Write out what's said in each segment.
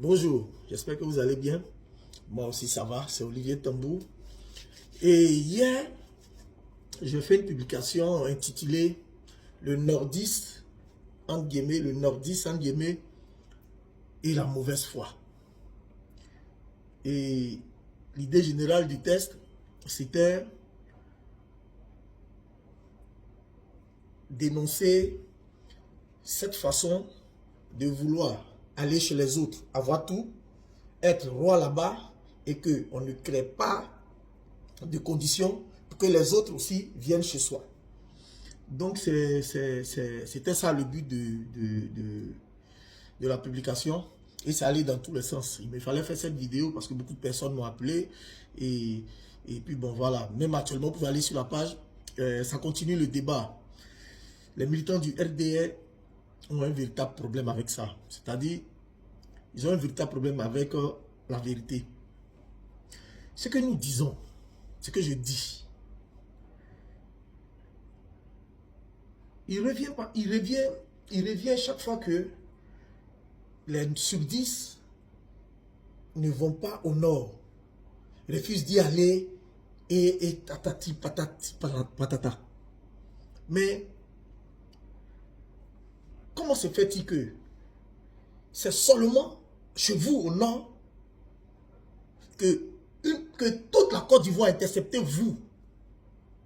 Bonjour, j'espère que vous allez bien. Moi aussi ça va, c'est Olivier Tambou. Et hier, j'ai fait une publication intitulée Le nordiste, entre guillemets, le nordiste, entre guillemets, et la mauvaise foi. Et l'idée générale du texte, c'était dénoncer cette façon de vouloir aller chez les autres, avoir tout, être roi là-bas, et qu'on ne crée pas de conditions pour que les autres aussi viennent chez soi. Donc c'était ça le but de la publication, et ça allait dans tous les sens. Il me fallait faire cette vidéo parce que beaucoup de personnes m'ont appelé, et puis bon voilà, même actuellement vous pouvez aller sur la page, ça continue le débat. Les militants du RDR ont un véritable problème avec ça, c'est-à-dire ils ont un véritable problème avec la vérité. Ce que nous disons, ce que je dis, il revient chaque fois que les surdistes ne vont pas au nord, refusent d'y aller et tatati patati patata. Mais comment se fait-il que c'est seulement chez vous au nord que toute la Côte d'Ivoire interceptée, vous,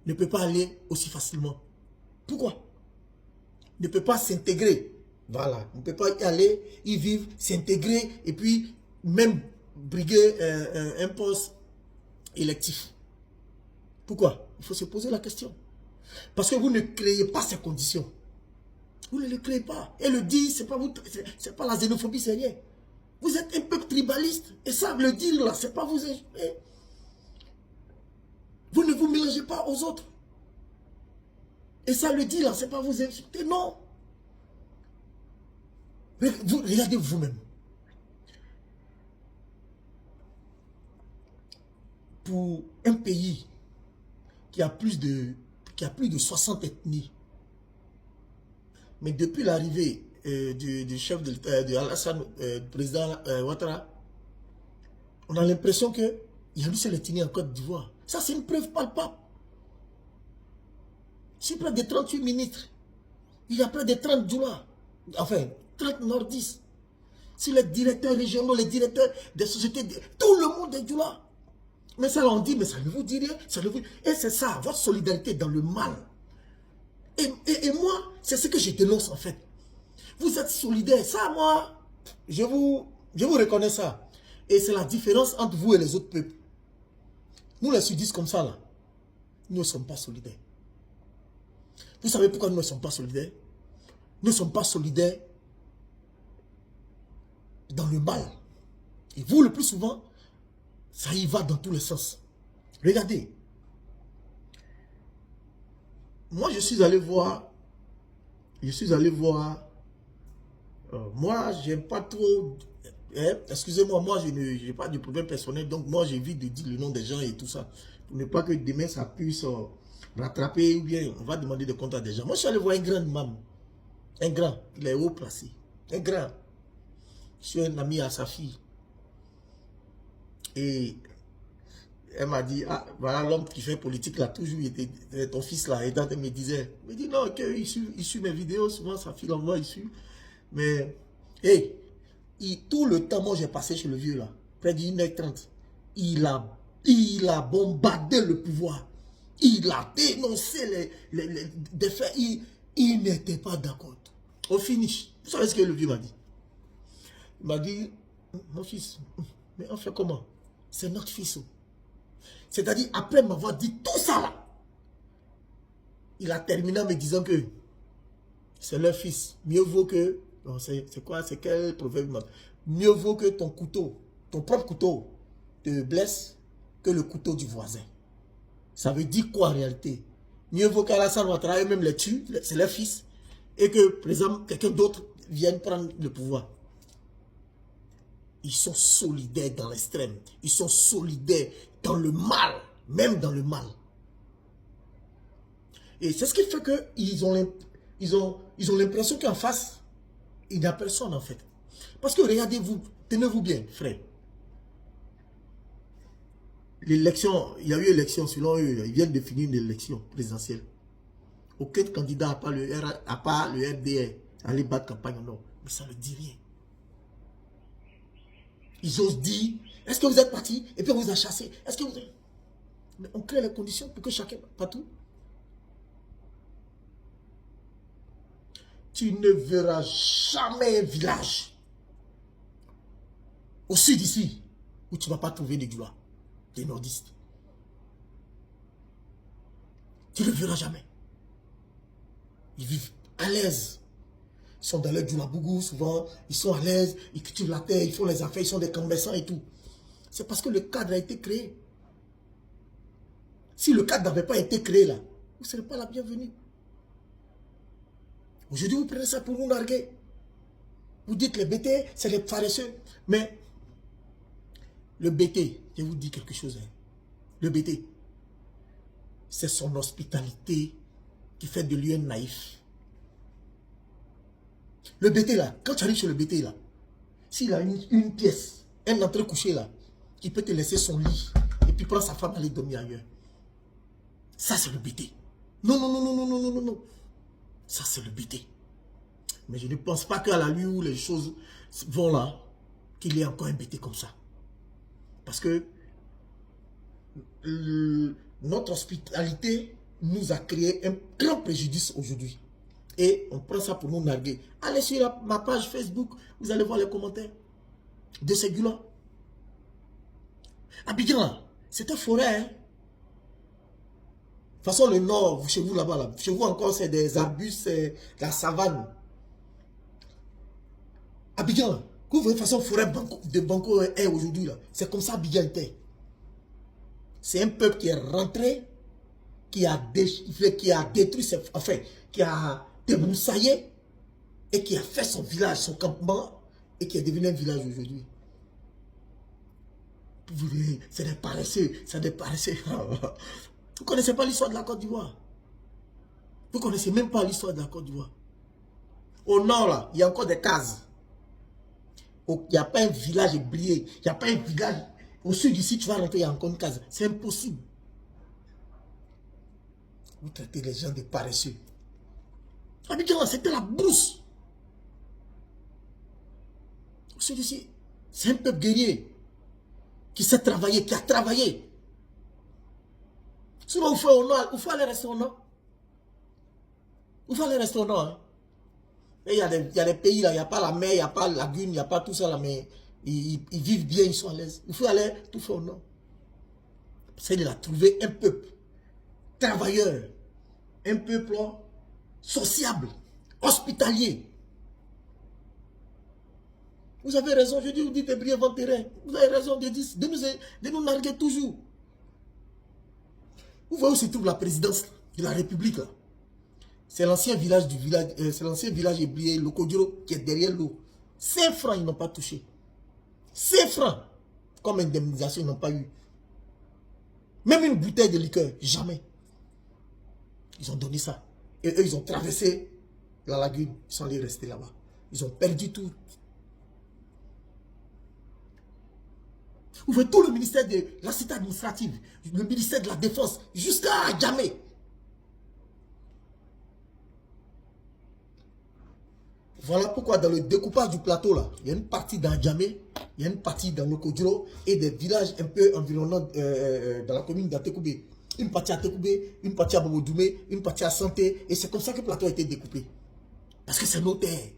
ne peut pas aller aussi facilement? Pourquoi? Ne peut pas s'intégrer. Voilà, on ne peut pas y aller, y vivre, s'intégrer et puis même briguer un poste électif. Pourquoi? Il faut se poser la question. Parce que vous ne créez pas ces conditions. Vous ne les créez pas. Et le dire, c'est pas vous, c'est pas la xénophobie, c'est rien. Vous êtes un peu tribaliste. Et ça, le dire là, c'est pas vous. Vous ne vous mélangez pas aux autres. Et ça, le dire là, c'est pas vous insulter, non. Vous, regardez vous-même. Pour un pays qui a plus de 60 ethnies, mais depuis l'arrivée du chef de Alassane, président Ouattara, on a l'impression qu'il y a une seule ethnie en Côte d'Ivoire. Ça, c'est une preuve palpable. Sur près de 38 ministres, il y a près de 30 doulas, enfin 30 nordistes. Si les directeurs régionaux, les directeurs des sociétés, tout le monde est doula. Mais ça, on dit, mais ça ne vous dit rien. Et c'est ça, votre solidarité dans le mal. Et moi, c'est ce que je dénonce en fait. Vous êtes solidaires. Ça, moi, je vous reconnais ça. Et c'est la différence entre vous et les autres peuples. Nous, les sudistes comme ça, là, nous ne sommes pas solidaires. Vous savez pourquoi nous ne sommes pas solidaires? Nous ne sommes pas solidaires dans le mal. Et vous, le plus souvent, ça y va dans tous les sens. Regardez. Moi, je suis allé voir. Moi, j'aime pas trop. Excusez-moi, moi, je n'ai pas de problème personnel. Donc, moi, j'évite de dire le nom des gens et tout ça. Pour ne pas que demain, ça puisse rattraper ou bien on va demander des comptes à des gens. Moi, je suis allé voir un grand imam. Un grand. Il est haut placé. Un grand. Je suis un ami à sa fille. Et elle m'a dit, ah, voilà l'homme qui fait politique là, toujours été ton fils là. Et tant elle me disait, non, qu'il suit mes vidéos, souvent sa fille l'envoie, il suit. Mais, hey, tout le temps, moi j'ai passé chez le vieux là, près d'1h30, il a bombardé le pouvoir. Il a dénoncé des faits. Il n'était pas d'accord. Au finish, vous savez ce que le vieux m'a dit? Il m'a dit, mon fils, mais on fait comment? C'est notre fils. C'est-à-dire, après m'avoir dit tout ça là, il a terminé en me disant que c'est leur fils. Mieux vaut que, c'est quoi, c'est quel proverbe? Mieux vaut que ton couteau, ton propre couteau, te blesse que le couteau du voisin. Ça veut dire quoi en réalité? Mieux vaut qu'Alassane Ouattara eux-mêmes les tue, c'est leur fils, et que, par exemple, quelqu'un d'autre vienne prendre le pouvoir. Ils sont solidaires dans l'extrême. Ils sont solidaires dans le mal. Même dans le mal. Et c'est ce qui fait qu'ils ont l'impression qu'en face, il n'y a personne en fait. Parce que regardez-vous, tenez-vous bien, frère. L'élection, il y a eu élection, selon eux, ils viennent de finir une élection présidentielle. Aucun candidat, à part le RDR, allait battre campagne, non. Mais ça ne dit rien. Ils osent dire, est-ce que vous êtes parti? Et puis on vous a chassé. Est-ce que vous êtes... Mais on crée les conditions pour que chacun, partout. Tu ne verras jamais un village au sud ici où tu ne vas pas trouver des Djoula, des nordistes. Tu ne le verras jamais. Ils vivent à l'aise. Ils sont dans le Djoulabougou, souvent, ils sont à l'aise, ils cultivent la terre, ils font les affaires, ils sont des commerçants et tout. C'est parce que le cadre a été créé. Si le cadre n'avait pas été créé là, vous ne serez pas la bienvenue. Aujourd'hui, vous prenez ça pour nous larguer. Vous dites les BT, c'est les paresseux. Mais le BT, je vous dis quelque chose. Hein. Le BT, c'est son hospitalité qui fait de lui un naïf. Le BT là, quand tu arrives sur le BT là, s'il a une pièce, un entrée couché là, il peut te laisser son lit et puis prendre sa femme aller dormir ailleurs. Ça c'est le BT. Non, non, non, non, non, non, non, non, non. Ça c'est le BT. Mais je ne pense pas qu'à la nuit où les choses vont là, qu'il y ait encore un BT comme ça. Parce que notre hospitalité nous a créé un grand préjudice aujourd'hui. Et on prend ça pour nous narguer. Allez sur ma page Facebook, vous allez voir les commentaires de ces gars-là. Abidjan, c'est une forêt. Hein? De toute façon, le nord, chez vous là-bas, là, chez vous encore, c'est des arbustes, c'est la savane. Abidjan, vous voyez de façon forêt de Banco est aujourd'hui, c'est comme ça Abidjan était. C'est un peuple qui est rentré, qui a détruit, enfin, qui a débroussaillé et qui a fait son village, son campement et qui est devenu un village aujourd'hui. C'est des paresseux, c'est des paresseux. Vous ne connaissez pas l'histoire de la Côte d'Ivoire. Vous ne connaissez même pas l'histoire de la Côte d'Ivoire. Au nord, là, il y a encore des cases. Il n'y a pas un village ébrié. Il n'y a pas un village. Au sud d'ici, tu vas rentrer, il y a encore une case. C'est impossible. Vous traitez les gens de paresseux. Abidjan, c'était la brousse. Au sud d'ici, c'est un peuple guerrier qui sait travailler, qui a travaillé. Sinon, il faut aller rester au nord. Il faut aller rester au nord. Hein. Et il y a des pays là, il n'y a pas la mer, il n'y a pas la lagune, il n'y a pas tout ça là, mais ils vivent bien, ils sont à l'aise. Il faut aller tout faire au nord. C'est de la trouver un peuple travailleur, un peuple sociable, hospitalier. Vous avez raison, je dis, vous dites des brièves terrain. Vous avez raison de nous narguer toujours. Vous voyez où se trouve la présidence de la République là. C'est l'ancien village c'est l'ancien village ébrié, le Kodjiro, qui est derrière l'eau. 5 francs, ils n'ont pas touché. 5 francs, comme indemnisation, ils n'ont pas eu. Même une bouteille de liqueur, jamais. Ils ont donné ça. Et eux, ils ont traversé la lagune, ils sont allés rester là-bas. Ils ont perdu tout. Vous voyez tout le ministère de la cité administrative, le ministère de la défense, jusqu'à jamais. Voilà pourquoi dans le découpage du plateau, là, il y a une partie dans Djamé, il y a une partie dans le Kodjiro et des villages un peu environnants dans la commune d'Atekoubé. Une partie à Tekoubé, une partie à Bobodoumé, une partie à Santé. Et c'est comme ça que le plateau a été découpé. Parce que c'est nos terres.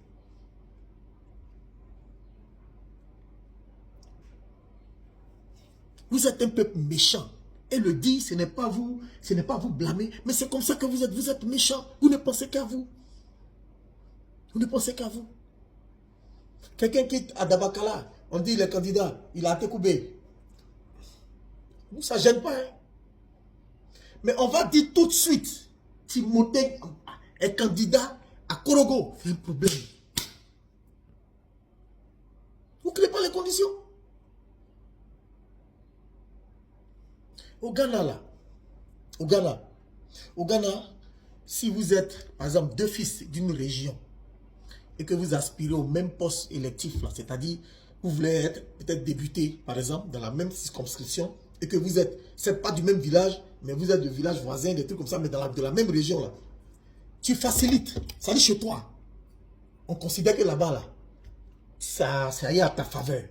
Vous êtes un peuple méchant. Et le dit, ce n'est pas vous blâmer, mais c'est comme ça que vous êtes méchant. Vous ne pensez qu'à vous. Vous ne pensez qu'à vous. Quelqu'un qui est à Dabakala, on dit le candidat, il a Tekoubé. Vous, ça ne gêne pas. Hein? Mais on va dire tout de suite, Timothée est candidat à Korogo. C'est un problème. Vous ne créez pas les conditions. Au Ghana, là, au Ghana, si vous êtes, par exemple, 2 fils d'une région, et que vous aspirez au même poste électif, là, c'est-à-dire, vous voulez être peut-être député, par exemple, dans la même circonscription, et que vous êtes, c'est pas du même village, mais vous êtes de village voisin, des trucs comme ça, mais de la même région, là. Tu facilites, ça dit chez toi. On considère que là-bas, là, ça y est à ta faveur.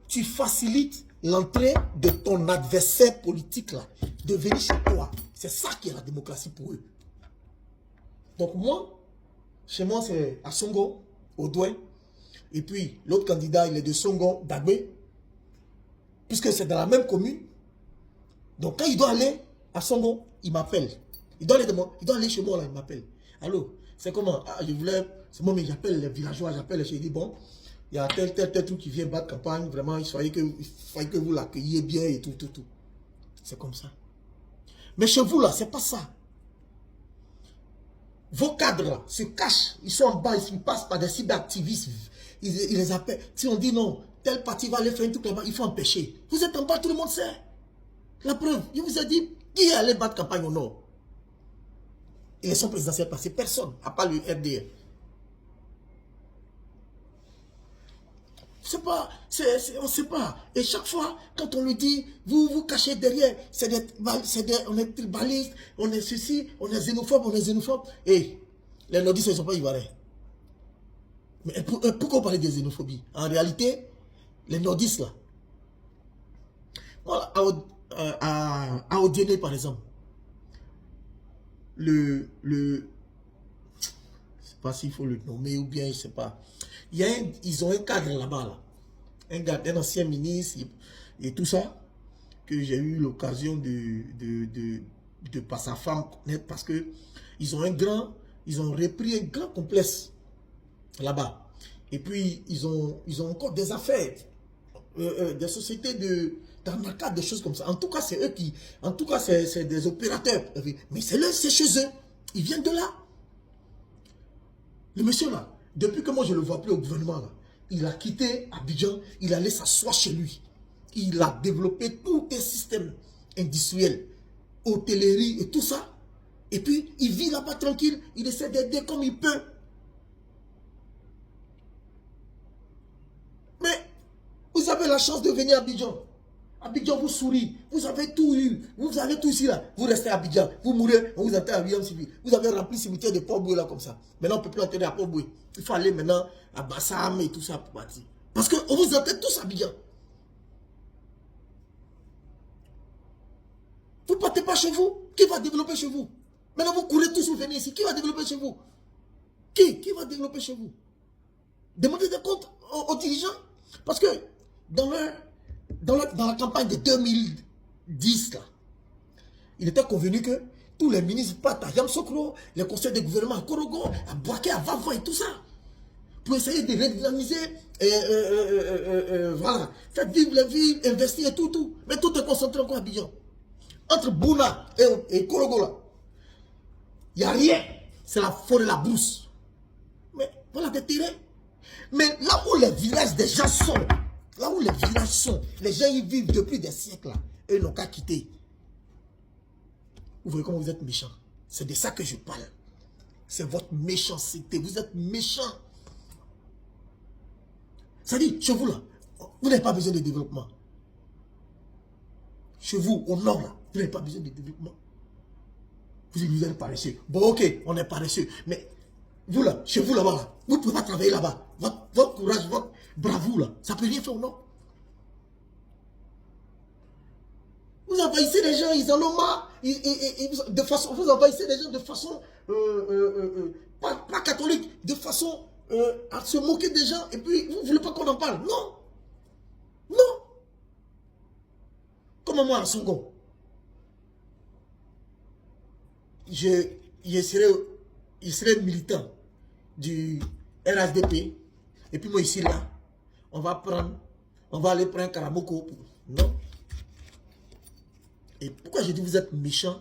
Tu facilites l'entrée de ton adversaire politique, là, de venir chez toi. C'est ça qui est la démocratie pour eux. Donc moi, chez moi, c'est à Songo, au Douai. Et puis, l'autre candidat, il est de Songo, d'Agbé. Puisque c'est dans la même commune. Donc, quand il doit aller à Songo, il m'appelle. Il doit aller chez moi, là, il m'appelle. Allô, c'est comment? Ah, je voulais... C'est moi, mais j'appelle les villageois, j'appelle les... Je dis, bon, il y a tel truc qui vient battre campagne. Vraiment, il fallait que vous l'accueilliez bien et tout. C'est comme ça. Mais chez vous, là, c'est pas ça. Vos cadres, là, se cachent. Ils sont en bas, ils passent par des cyberactivistes. Ils les appellent. Si on dit non, tel parti va aller faire un truc là-bas, il faut empêcher. Vous êtes en bas, tout le monde sait. La preuve, je vous ai dit, qui est allé battre campagne au nord? Élection présidentielle passée, personne, à part le RDR. C'est pas, on ne sait pas. Et chaque fois, quand on lui dit, vous vous cachez derrière, on est tribaliste, on est ceci, on est xénophobe. Et les nordistes ne sont pas ivoiriens. Mais pourquoi parler de xénophobie? En réalité, les nordistes là, voilà, à Odiene par exemple, je ne sais pas s'il faut le nommer ou bien je ne sais pas. Ils ont un cadre là-bas, là. Un ancien ministre et tout ça, que j'ai eu l'occasion de par sa femme connaître parce que ils ont repris un grand complexe là-bas. Et puis, ils ont encore des affaires, des sociétés d'arnaquage, des choses comme ça. En tout cas, c'est eux qui... En tout cas, c'est des opérateurs. Mais c'est chez eux. Ils viennent de là. Le monsieur là, depuis que moi je ne le vois plus au gouvernement là, il a quitté Abidjan, il allait s'asseoir chez lui. Il a développé tout un système industriel, hôtellerie et tout ça. Et puis, il vit là-bas tranquille, il essaie d'aider comme il peut. Mais, vous avez la chance de venir à Abidjan. Abidjan vous sourit, vous avez tout eu, vous avez tout ici là. Vous restez à Abidjan, vous mourrez, on vous enterre à Abidjan civil. Vous avez rempli le cimetière de Port-Boué là comme ça. Maintenant, on ne peut plus enterrer à Port-Boué. Il faut aller maintenant à Bassam et tout ça pour partir. Parce qu'on vous enterre tous à Abidjan. Vous ne partez pas chez vous. Qui va développer chez vous? Maintenant, vous courez tous, vous venez ici. Qui va développer chez vous? Qui va développer chez vous? Demandez des comptes aux dirigeants. Parce que dans la campagne de 2010, là, il était convenu que tous les ministres partent à Yamsokro, les conseils de gouvernement à Korogo, à Boaké, à Vavo et tout ça, pour essayer de redynamiser, voilà, faire vivre les villes, investir et tout. Mais tout est concentré encore à Abidjan. Entre Bouna et Korogo, là, il n'y a rien. C'est la forêt, la brousse. Mais voilà des terrains. Mais là où les villages des gens sont, les gens y vivent depuis des siècles, là, et ils n'ont qu'à quitter. Vous voyez comment vous êtes méchants. C'est de ça que je parle. C'est votre méchanceté. Vous êtes méchants. Ça dit, chez vous là, vous n'avez pas besoin de développement. Chez vous, au nord là, vous n'avez pas besoin de développement. Vous êtes paresseux. Bon, ok, on est paresseux. Mais vous là, chez vous là-bas, là, vous ne pouvez pas travailler là-bas. Votre courage, votre bravoure là, ça ne peut rien faire au nord. Vous envahissez les gens, ils en ont marre. De façon, vous envahissez les gens de façon pas catholique, de façon à se moquer des gens. Et puis, vous ne voulez pas qu'on en parle. Non. Non. Comme moi, à Songo. Je serai militant du RHDP. Et puis moi, ici, là, on va aller prendre un Karamoko. Non. Et pourquoi je dis vous êtes méchant?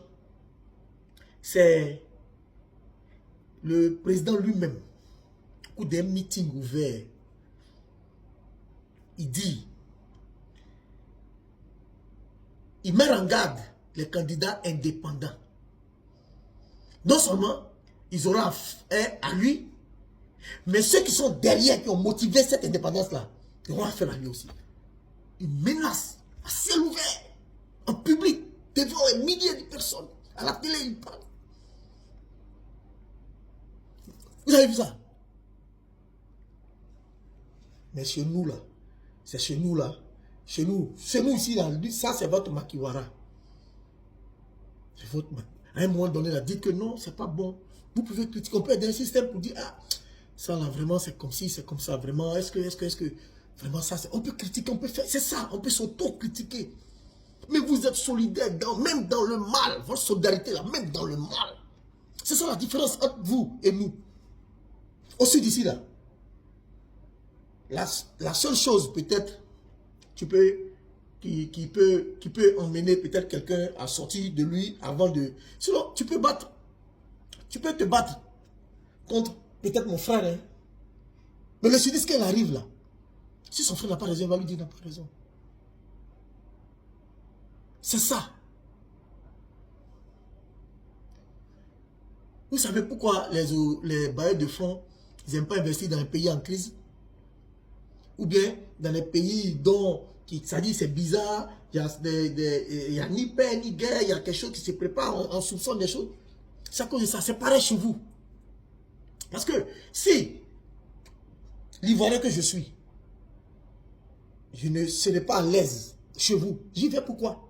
C'est le président lui-même, au cours des meetings ouverts, il dit, il met en garde les candidats indépendants. Non seulement ils auront affaire à lui, Mais ceux qui sont derrière, qui ont motivé cette indépendance-là, ils vont faire la lui aussi. Ils menacent à ciel ouvert, en public, devant des milliers de personnes. À la télé, ils parlent. Vous avez vu ça? Mais chez nous, là, c'est chez nous, là. Chez nous ici, là, ça, c'est votre makiwara. C'est votre makiwara. À un moment donné, là, dites que non, c'est pas bon. Vous pouvez critiquer. On peut aider un système pour dire, ah, ça, là, vraiment, c'est comme ci, c'est comme ça. Vraiment, est-ce que, vraiment, ça, on peut critiquer, on peut faire, c'est ça, on peut s'auto-critiquer. Mais vous êtes solidaire, même dans le mal. Votre solidarité, là, même dans le mal. C'est ça la différence entre vous et nous. Au sud d'ici, là. La seule chose, peut-être, qui peut emmener peut-être quelqu'un à sortir de lui avant de... Sinon, tu peux te battre contre peut-être mon frère. Hein. Mais le sudiste, quand il arrive là, si son frère n'a pas raison, il va lui dire qu'il n'a pas raison. C'est ça. Vous savez pourquoi les bailleurs de fonds, ils n'aiment pas investir dans les pays en crise? Ou bien dans les pays dont, ça dit c'est bizarre, il n'y a ni paix ni guerre, il y a quelque chose qui se prépare, on soupçonne des choses. C'est à cause de ça, c'est pareil chez vous. Parce que si l'Ivoirien que je suis, je ne serai pas à l'aise chez vous, j'y vais pourquoi?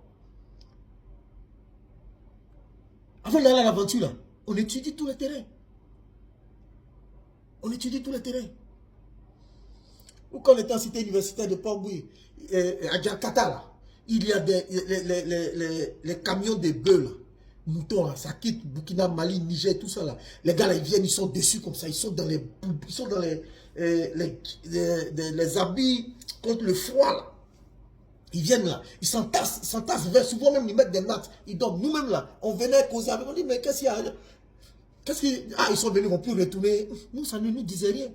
Avant d'aller à l'aventure, là, on étudie tous les terrains. On étudie tous les terrains. Ou quand on était en cité universitaire de Port-Bouy, à Djakata, là, il y a les camions de bœufs, là, moutons, là, ça quitte Burkina, Mali, Niger, tout ça, là. Les gars, là, ils viennent, ils sont dessus comme ça, ils sont dans les habits contre le froid, là. Ils viennent là, ils s'entassent vers, souvent même ils mettent des nattes, ils dorment. Nous-mêmes là, on venait causer avec, on dit, mais qu'est-ce qu'il y a? Ah, ils sont venus, ils vont plus retourner. Nous, ça ne nous disait rien.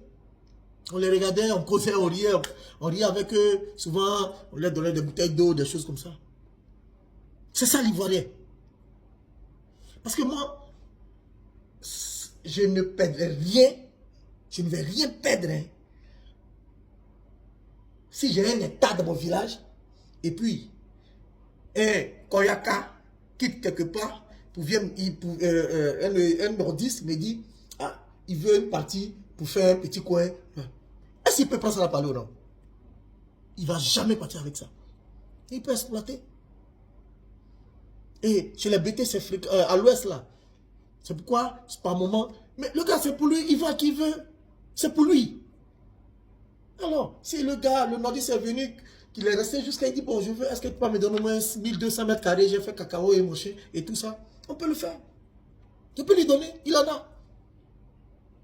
On les regardait, on causait, on riait avec eux. Souvent, on leur donnait des bouteilles d'eau, des choses comme ça. C'est ça l'Ivoirien. Parce que moi, je ne perdrai rien. Je ne vais rien perdre. Hein. Si j'ai un état dans mon village, et puis, un Koyaka quitte quelque part, un nordiste me dit, ah, il veut une partie pour faire un petit coin. Est-ce qu'il peut prendre ça à la parole ou non? Il ne va jamais partir avec ça. Il peut exploiter. Et chez les BT, c'est à l'ouest là. C'est pourquoi, c'est par moment. Mais le gars, c'est pour lui, il va qui veut. C'est pour lui. Alors, si le gars, le nordiste est venu, qu'il est resté jusqu'à, il dit, bon, je veux, est-ce que tu peux me donner au moins 1200 mètres carrés, j'ai fait cacao et moché et tout ça. On peut le faire. Je peux lui donner, il en a.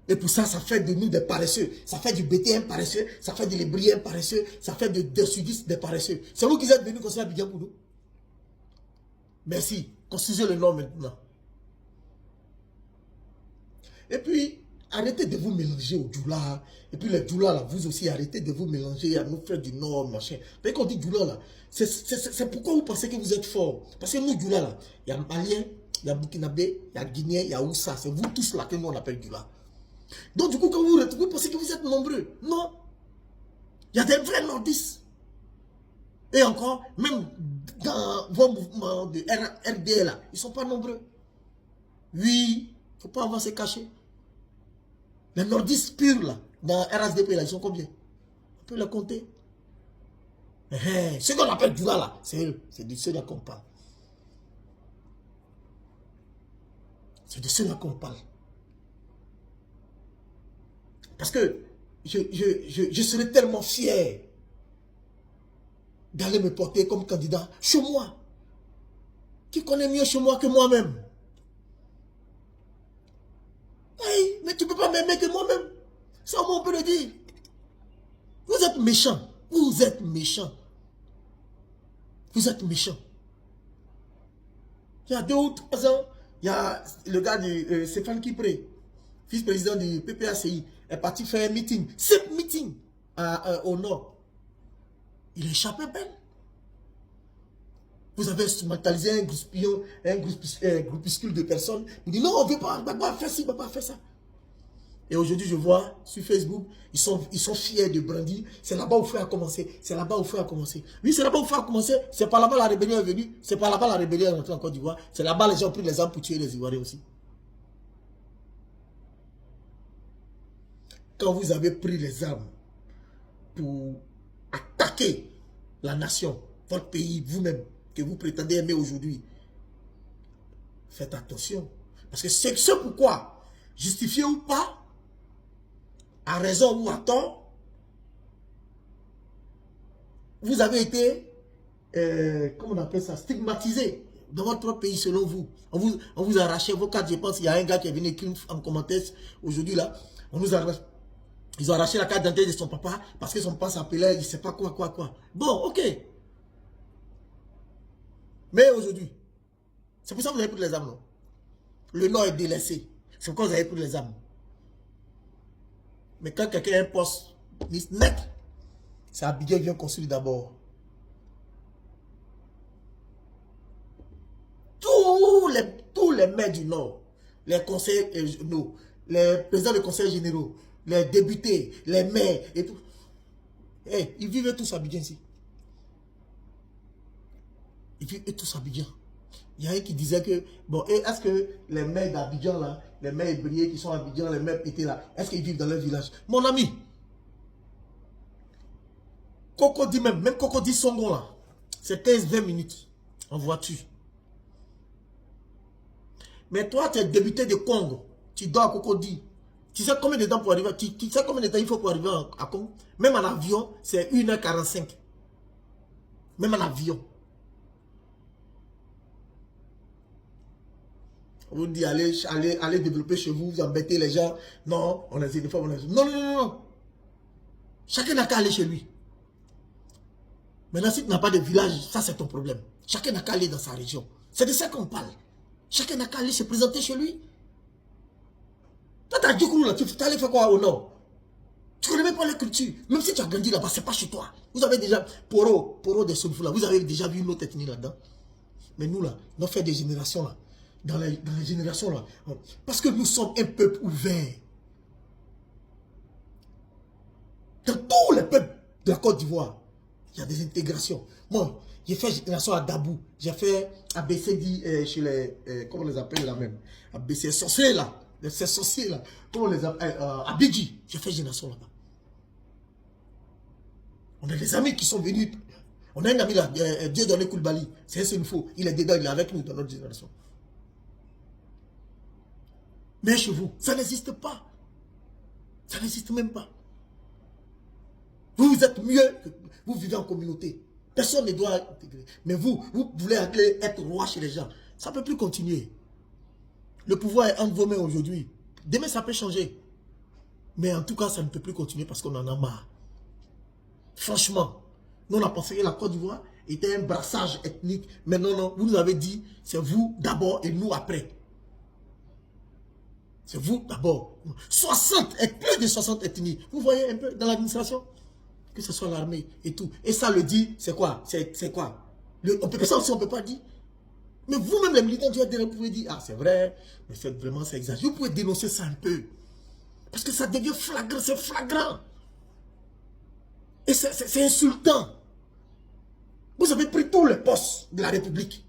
Et pour ça, ça fait de nous des paresseux. Ça fait du BTM paresseux, ça fait de l'Hébrien paresseux, ça fait des sudistes des paresseux. C'est vous qui êtes venus construire Abidjan pour nous. Merci. Construisez le nom maintenant. Et puis, arrêtez de vous mélanger au Djoula. Et puis les Djoula, là, vous aussi, arrêtez de vous mélanger à nous faire du Nord, machin. Dès qu'on dit Djoula, là, c'est pourquoi vous pensez que vous êtes fort. Parce que nous, Djoula, là, il y a Malien, il y a Burkinabé, il y a Guinéen, il y a Oussa. C'est vous tous là que nous, on appelle Djoula. Donc, du coup, quand vous retrouvez, vous pensez que vous êtes nombreux. Non. Il y a des vrais nordistes. Et encore, même dans vos mouvements de RDL, là, ils ne sont pas nombreux. Oui, il ne faut pas avoir se cacher. Les nordistes purs, là, dans RSDP, là, ils sont combien? On peut les compter. Ce qu'on appelle Djoula, là, c'est eux. C'est de ceux-là qu'on parle. C'est de ceux-là qu'on parle. Parce que je serais tellement fier d'aller me porter comme candidat chez moi. Qui connaît mieux chez moi que moi-même? Hey, mais tu ne peux pas m'aimer que moi-même. Ça, on peut le dire. Vous êtes méchant. Vous êtes méchant. Vous êtes méchant. Il y a 2 ou 3 ans, il y a le gars de Stéphane Kipré, vice-président du PPACI, est parti faire un meeting. 7 meetings au nord. Il a échappé belle. Vous avez instrumentalisé un groupuscule de personnes. Vous dites non, on ne veut pas faire ci, on ne veut pas faire ça. Et aujourd'hui, je vois sur Facebook, ils sont fiers de brandir. C'est là-bas où il faut commencer. C'est là-bas où il faut commencer. Oui, c'est là-bas où il faut commencer. C'est par là-bas la rébellion est venue. C'est par là-bas la rébellion est rentrée en Côte d'Ivoire. C'est là-bas les gens ont pris les armes pour tuer les Ivoiriens aussi. Quand vous avez pris les armes pour attaquer la nation, votre pays, vous-même, que vous prétendez aimer aujourd'hui, faites attention. Parce que c'est ce pourquoi, justifié ou pas, à raison ou à tort, vous avez été, comment on appelle ça, stigmatisé dans votre pays selon vous. On vous arrachait vos cartes. Je pense qu'il y a un gars qui est venu écrire en commentaire aujourd'hui là. On nous arrache. Ils ont arraché la carte d'identité de son papa parce que son papa s'appelait, il ne sait pas quoi. Bon, ok. Mais aujourd'hui, c'est pour ça que vous avez pris les armes, non? Le Nord est délaissé. C'est pourquoi vous avez pris les armes. Mais quand quelqu'un a un poste net, c'est Abidjan qui vient construire d'abord. Tous les maires du Nord, les conseils, les présidents des conseils généraux, les députés, les maires et tout. Hey, ils vivaient tous à Abidjan ici. Ils vivaient tous à Abidjan. Il y a un qui disait que, bon, est-ce que les maires d'Abidjan là, les maires hébriers qui sont à Abidjan, les maires pétés là, est-ce qu'ils vivent dans leur village? Mon ami, Cocody même Cocody Songo là, c'est 15-20 minutes en voiture. Mais toi, tu es débuté de Congo, tu dors à Cocody. Tu sais combien de temps pour arriver? Tu sais combien de temps il faut pour arriver à Congo? Même en avion, c'est 1h45. Même en avion. On vous dit allez développer chez vous, vous embêtez les gens. Non, on a des fois, non. Chacun n'a qu'à aller chez lui. Maintenant, si tu n'as pas de village, ça c'est ton problème. Chacun n'a qu'à aller dans sa région. C'est de ça qu'on parle. Chacun n'a qu'à aller se présenter chez lui. Toi, tu as dit là, tu allé faire quoi au nord? Tu connais même pas la culture. Même si tu as grandi là-bas, c'est pas chez toi. Vous avez déjà, Poro des Soulfou là, vous avez déjà vu une autre ethnie là-dedans. Mais nous là, nous fait des générations là. Dans les générations là. Parce que nous sommes un peuple ouvert. Dans tous les peuples de la Côte d'Ivoire, il y a des intégrations. Moi, j'ai fait génération à Dabou. J'ai fait ABCD chez les... comment on les appelle là même? ABC sorciers là. Ces sorciers là. Comment on les appelle? Abidji. J'ai fait génération là-bas. On a des amis qui sont venus. On a un ami là, Dieudonné Koulibaly. C'est un Sénoufo. Il est dedans, il est avec nous dans notre génération. Mais chez vous, ça n'existe pas. Ça n'existe même pas. Vous êtes mieux que vous vivez en communauté. Personne ne doit intégrer. Mais vous voulez être roi chez les gens. Ça ne peut plus continuer. Le pouvoir est entre vos mains aujourd'hui. Demain, ça peut changer. Mais en tout cas, ça ne peut plus continuer parce qu'on en a marre. Franchement, nous, on a pensé que la Côte d'Ivoire était un brassage ethnique. Mais non, vous nous avez dit, c'est vous d'abord et nous après. C'est vous d'abord. 60 et plus de 60 ethnies. Vous voyez un peu dans l'administration? Que ce soit l'armée et tout. Et ça le dit, c'est quoi? C'est quoi? On peut, ça aussi, on ne peut pas dire. Mais vous-même, les militants, vous pouvez dire, ah, c'est vrai, mais c'est vraiment, c'est exagéré. Vous pouvez dénoncer ça un peu. Parce que ça devient flagrant, c'est flagrant. Et c'est insultant. Vous avez pris tous les postes de la République.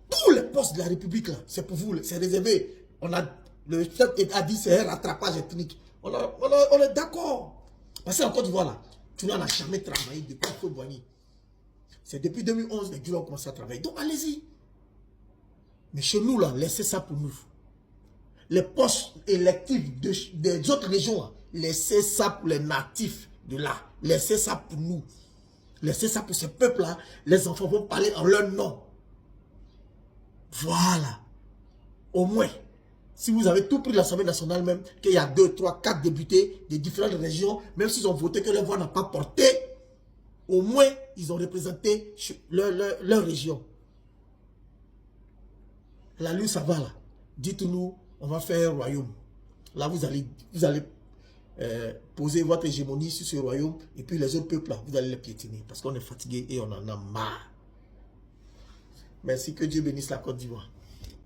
Tous les postes de la République, là, c'est pour vous, c'est réservé. Le chef a dit c'est un rattrapage ethnique. On est d'accord. Parce qu'en Côte d'Ivoire, là, tu n'en as jamais travaillé depuis Faux-Boigny. C'est depuis 2011 que les gens ont commencé à travailler. Donc allez-y. Mais chez nous, là, laissez ça pour nous. Les postes électifs des autres régions, là, laissez ça pour les natifs de là. Laissez ça pour nous. Laissez ça pour ce peuple-là. Les enfants vont parler en leur nom. Voilà. Au moins. Si vous avez tout pris de l'Assemblée nationale même, qu'il y a 2, 3, 4 députés de différentes régions, même s'ils ont voté que leur voix n'a pas porté, au moins ils ont représenté leur région. La lune, ça va là. Dites-nous, on va faire un royaume. Là, vous allez poser votre hégémonie sur ce royaume, et puis les autres peuples là, vous allez les piétiner, parce qu'on est fatigué et on en a marre. Merci, que Dieu bénisse la Côte d'Ivoire.